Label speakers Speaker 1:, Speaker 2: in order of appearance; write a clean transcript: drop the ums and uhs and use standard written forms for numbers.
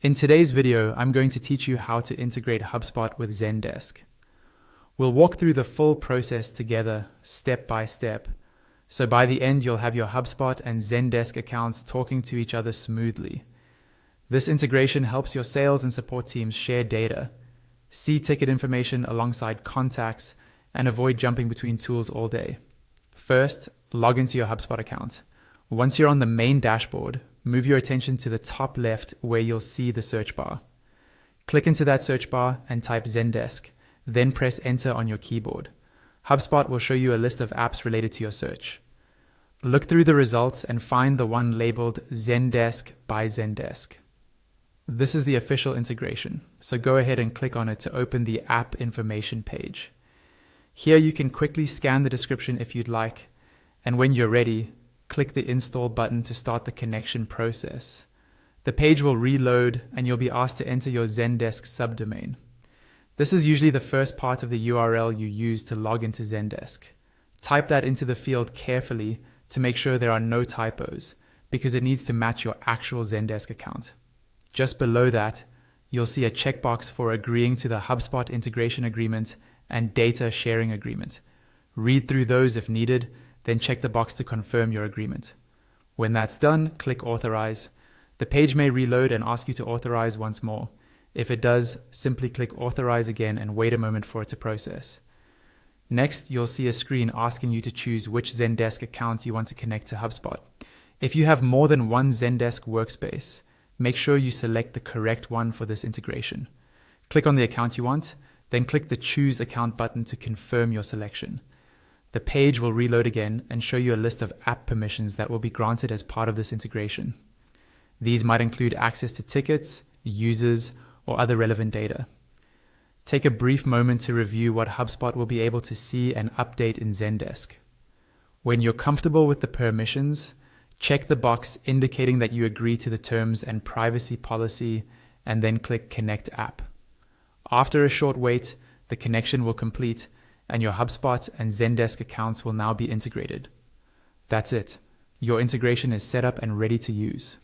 Speaker 1: In today's video, I'm going to teach you how to integrate HubSpot with Zendesk. We'll walk through the full process together, step by step. So by the end, you'll have your HubSpot and Zendesk accounts talking to each other smoothly. This integration helps your sales and support teams share data, see ticket information alongside contacts, and avoid jumping between tools all day. First, log into your HubSpot account. Once you're on the main dashboard, move your attention to the top left where you'll see the search bar. Click into that search bar and type Zendesk, then press enter on your keyboard. HubSpot will show you a list of apps related to your search. Look through the results and find the one labeled Zendesk by Zendesk. This is the official integration, so go ahead and click on it to open the app information page. Here you can quickly scan the description if you'd like, and when you're ready, click the install button to start the connection process. The page will reload and you'll be asked to enter your Zendesk subdomain. This is usually the first part of the URL you use to log into Zendesk. Type that into the field carefully to make sure there are no typos, because it needs to match your actual Zendesk account. Just below that, you'll see a checkbox for agreeing to the HubSpot integration agreement and data sharing agreement. Read through those if needed, then check the box to confirm your agreement. When that's done, click Authorize. The page may reload and ask you to authorize once more. If it does, simply click Authorize again and wait a moment for it to process. Next, you'll see a screen asking you to choose which Zendesk account you want to connect to HubSpot. If you have more than one Zendesk workspace, make sure you select the correct one for this integration. Click on the account you want, then click the Choose Account button to confirm your selection. The page will reload again and show you a list of app permissions that will be granted as part of this integration. These might include access to tickets, users, or other relevant data. Take a brief moment to review what HubSpot will be able to see and update in Zendesk. When you're comfortable with the permissions, check the box indicating that you agree to the terms and privacy policy, and then click Connect App. After a short wait, the connection will complete, and your HubSpot and Zendesk accounts will now be integrated. That's it. Your integration is set up and ready to use.